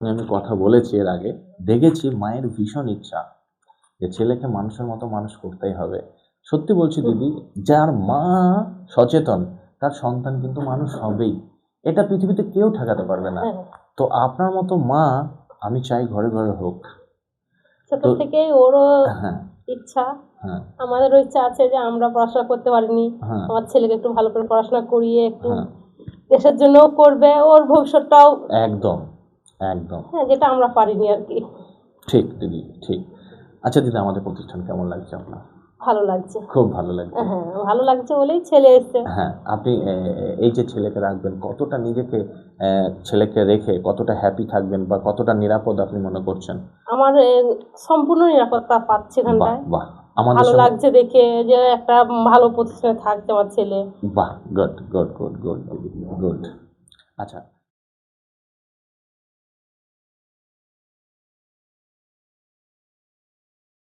আমি কথা বলেছি এর আগে, দেখেছি মায়ের ভীষণ ইচ্ছা যে ছেলেকে মানুষের মতো মানুষ করতেই হবে। সত্যি বলছি দিদি, যার মা সচেতন তার সন্তান কিন্তু মানুষ হবেই, এটা পৃথিবীতে কেউ ঠেকাতে পারবে না। তো আপনার মতো মা আমি চাই ঘরে ঘরে হোক। ছোট তো থেকেই ওরও হ্যাঁ ইচ্ছা, হ্যাঁ আমাদেরও ইচ্ছা আছে যে আমরা পড়াশোনা করতে পারিনি, হ্যাঁ আমার ছেলেকে একটু ভালো করে পড়াশোনা করিয়ে একটু হ্যাঁ দেশের জন্যও করবে, ওর ভবিষ্যৎটাও একদম একদম যেটা আমরা পারিনি আর কি। ঠিক দিদি, ঠিক। আচ্ছা দিদি, আমাদের প্রতিষ্ঠান কেমন লাগছে আপনার? ভালো লাগছে। খুব ভালো লাগছে। হ্যাঁ, ভালো লাগছে বলেই ছেলে এসছে। হ্যাঁ, আপনি এই যে ছেলেকে রাখবেন, কতটা নিজেকে ছেলেকে রেখে কতটা হ্যাপি থাকবেন বা কতটা নিরাপদ আপনি মনে করছেন? আমার সম্পূর্ণ নিরাপত্তা পাচ্ছে বাহ এখানটায়। বাহ, আমাদের ভালো সঙ্গে। লাগছে দেখে যে একটা ভালো প্রতিষ্ঠানে থাকছে আমার ছেলে। বাহ, good good good good good. আচ্ছা,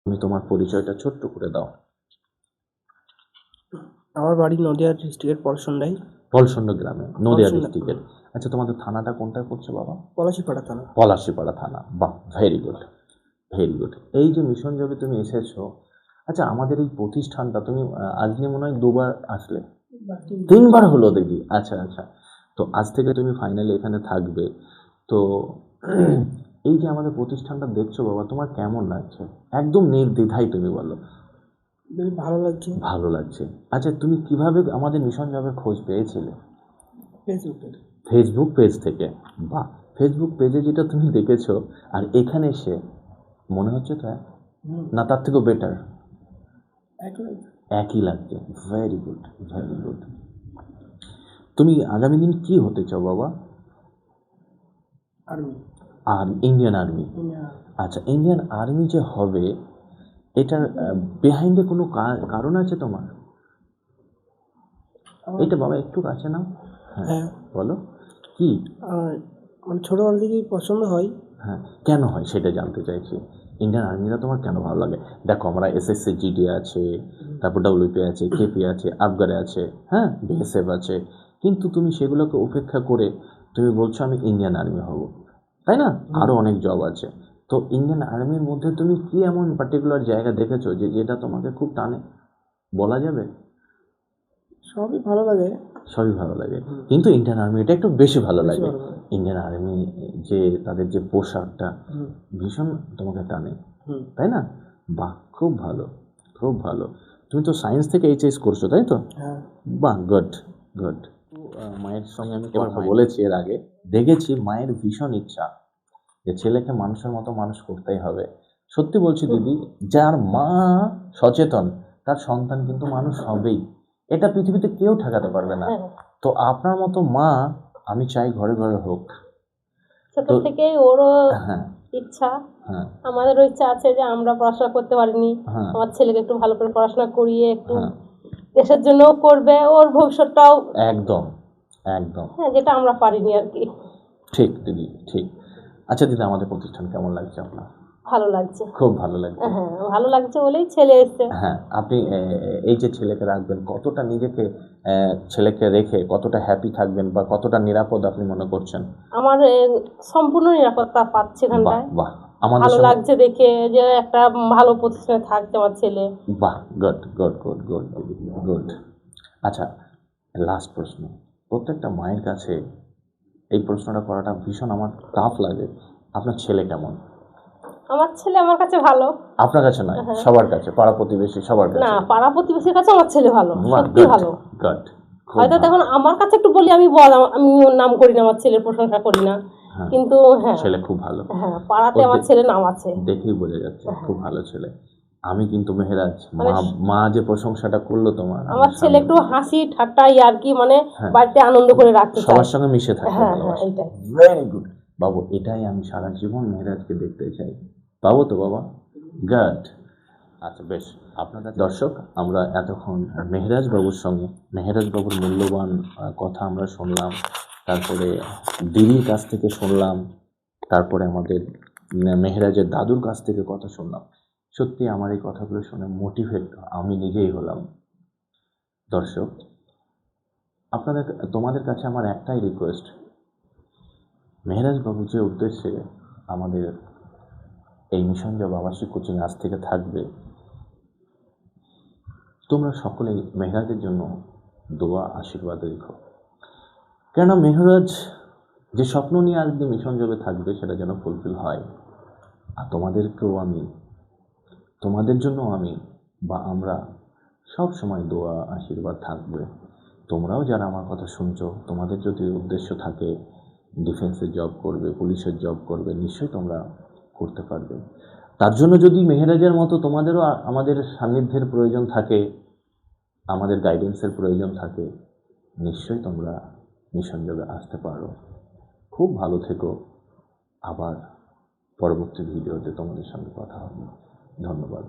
তুমি তোমার পরিচয়টা ছোট্ট করে দাও। আমার বাড়ি নদিয়া ডিস্ট্রিক্টের পলসন্ডায়, পলসন্ড গ্রামে, নদিয়া পলসন্ডা। ডিস্ট্রিক্টের। আচ্ছা, তোমাদের থানাটা কোনটায় পড়ছে বাবা? পলাশিপাড়া থানা। পলাশিপাড়া থানা। বাহ, ভেরি গুড ভেরি গুড। এই যে মিশন জবে তুমি এসেছো, আচ্ছা আমাদের এই প্রতিষ্ঠানটা তুমি আজ নিয়ে মনে হয় দুবার আসলে, তিনবার হলো দিদি। আচ্ছা আচ্ছা, তো আজ থেকে তুমি ফাইনালি এখানে থাকবে। তো এই যে আমাদের প্রতিষ্ঠানটা দেখছো বাবা, তোমার কেমন লাগছে? একদম নির্দ্বিধায় তুমি বলো। বেশ ভালো লাগছে। ভালো লাগছে। আচ্ছা, তুমি কিভাবে আমাদের মিশন জবের খোঁজ পেয়েছিলে? ফেসবুকে। ফেসবুক পেজ থেকে। বাহ, ফেসবুক পেজে যেটা তুমি দেখেছো আর এখানে এসে মনে হচ্ছে তো না তার থেকেও বেটার? একই লাগছে। Very good very good. তুমি আগামী দিন কি হতে চাও বাবা? আর্মি। আর ইন্ডিয়ান আর্মি। আচ্ছা, ইন্ডিয়ান আর্মি যে হবে, এটার বিহাইন্ডে কোনো কারণ আছে তোমার? এটা বাবা একটু কাছে নাও। হ্যাঁ, বলো কি? মানে ছোটবেলা থেকেই পছন্দ হয়। হ্যাঁ, কেন হয় সেটা জানতে চাইছি। ইন্ডিয়ান আর্মিটা তোমার কেন ভালো লাগে? দেখো, আমরা এসএসসি জিডি আছে, তারপর ডব্লিউপি আছে, কেপি আছে, আফগারে আছে, হ্যাঁ বিএসএফ আছে, কিন্তু তুমি সেগুলোকে উপেক্ষা করে তুমি বলছো আমি ইন্ডিয়ান আর্মি হব, তাই না? আরও অনেক জব আছে। তো ইন্ডিয়ান আর্মির মধ্যে তুমি কি এমন পার্টিকুলার জায়গা দেখেছো যে যেটা তোমাকে খুব টানে, বলা যাবে? সবই ভালো লাগে। সবই ভালো লাগে, কিন্তু ইন্ডিয়ান আর্মিটা একটু বেশি ভালো লাগে। ইন্ডিয়ান আর্মি যে তাদের যে পোশাকটা ভীষণ তোমাকে টানে, তাই না? বাহ, খুব ভালো খুব ভালো। তুমি তো সায়েন্স থেকে এইচএস করছো, তাই তো? বাহ, গুড গুড। মায়ের সঙ্গে আমি কথা বলেছি এর আগে, দেখেছি মায়ের ভীষণ ইচ্ছা যে ছেলেকে মানুষের মতো মানুষ করতেই হবে। সত্যি বলছি দিদি, যার মা সচেতন তার সন্তান কিন্তু মানুষ হবেই, এটা পৃথিবীতে কেউ ঠেকাতে পারবে না। তো আপনার মতো মা আমি চাই ঘরে ঘরে হোক। ছোট থেকেই ওরও হ্যাঁ ইচ্ছা, হ্যাঁ আমাদেরও ইচ্ছা আছে যে আমরা পড়াশোনা করতে পারিনি, হ্যাঁ আমার ছেলেকে একটু ভালো করে পড়াশোনা করিয়ে একটু হ্যাঁ দেশের জন্যও করবে, ওর ভবিষ্যৎটাও একদম একদম যেটা আমরা পারিনি আর কি। ঠিক দিদি, ঠিক। আচ্ছা দিদি, আমাদের প্রতিষ্ঠান কেমন লাগছে আপনার? ভালো লাগছে। খুব ভালো লাগছে। হ্যাঁ, ভালো লাগছে বলেই ছেলে এসছে। হ্যাঁ, আপনি এই যে ছেলেকে রাখবেন, কতটা নিজেকে ছেলেকে রেখে কতটা হ্যাপি থাকবেন বা কতটা নিরাপদ আপনি মনে করছেন? আমার সম্পূর্ণ নিরাপত্তা পাচ্ছে বাহ এখানটায়। বাহ, আমাদের ভালো সঙ্গে। লাগছে দেখে যে একটা ভালো প্রতিষ্ঠানে থাকছে আমার ছেলে। বাহ, good good good good good. আচ্ছা, লাস্ট প্রশ্ন। প্রত্যেকটা মায়ের কাছে এই প্রশ্নটা করাটা ভীষণ আমার টাফ লাগে। আপনার ছেলে কেমন? আমার ছেলে আমার কাছে ভালো। আপনার কাছে নয়, সবার কাছে, পাড়া প্রতিবেশী সবার না, কাছে? পাড়া প্রতিবেশীর কাছে আমার ছেলে ভালো, সত্যি ভালো। গুড। হয়তো দেখুন আমার কাছে একটু বলি আমি বল, আমি ওর নাম করি না, আমার ছেলের প্রশংসা করি না, কিন্তু হ্যাঁ ছেলে খুব ভালো। হ্যাঁ পাড়াতে আমার ছেলে নাম আছে। দেখেই বোঝা যাচ্ছে খুব ভালো ছেলে। আমি কিন্তু মেহেরাজ, মা যে প্রশংসাটা করলো তোমার, আমার ছেলে একটু হাসি ঠাট্টা ইয়ার্কি মানে বাড়িতে আনন্দ করে রাখতে চায়, সবার সঙ্গে মিশে থাকতে হ্যাঁ ভালোবাসে। এইটাই। ভেরি গুড বাবু, এটাই আমি সারা জীবন মেহেরাজকে দেখতে চাই। পাবো তো বাবা? গুড। আচ্ছা বেশ, আপনার কাছে দর্শক, আমরা এতক্ষণ মেহেরাজ বাবুর সঙ্গে, মেহেরাজ বাবুর মূল্যবান কথা আমরা শুনলাম, তারপরে দিদির কাছ থেকে শুনলাম, তারপরে আমাদের মেহেরাজের দাদুর কাছ থেকে কথা শুনলাম। সত্যি আমার এই কথাগুলো শুনে মোটিভেট আমি নিজেই হলাম। দর্শক, তোমাদের কাছে আমার একটাই রিকোয়েস্ট, মেহেরাজ বাবু যে উদ্দেশ্যে আমাদের এই মিশন জব আবাসিক কোচিং আজ থেকে থাকবে, তোমরা সকলেই মেহরাজের জন্য দোয়া আশীর্বাদ রেখো। কেননা মেহরাজ যে স্বপ্ন নিয়ে আজকে মিশন জবে থাকবে সেটা যেন ফুলফিল হয়। আর তোমাদেরকেও আমি, তোমাদের জন্য আমি বা আমরা সব সময় দোয়া আশীর্বাদ থাকবে। তোমরাও যারা আমার কথা শুনছো, তোমাদের যদি উদ্দেশ্য থাকে ডিফেন্সে জব করবে, পুলিশের জব করবে, নিশ্চয়ই তোমরা করতে পারবে। তার জন্য যদি মেহরাজের মতো তোমাদেরও আমাদের সান্নিধ্যের প্রয়োজন থাকে, আমাদের গাইডেন্সের প্রয়োজন থাকে, নিশ্চয়ই তোমরা মিশন জবে আসতে পারো। খুব ভালো থেকো। আবার পরবর্তী ভিডিওতে তোমাদের সঙ্গে কথা হবে। ধন্যবাদ।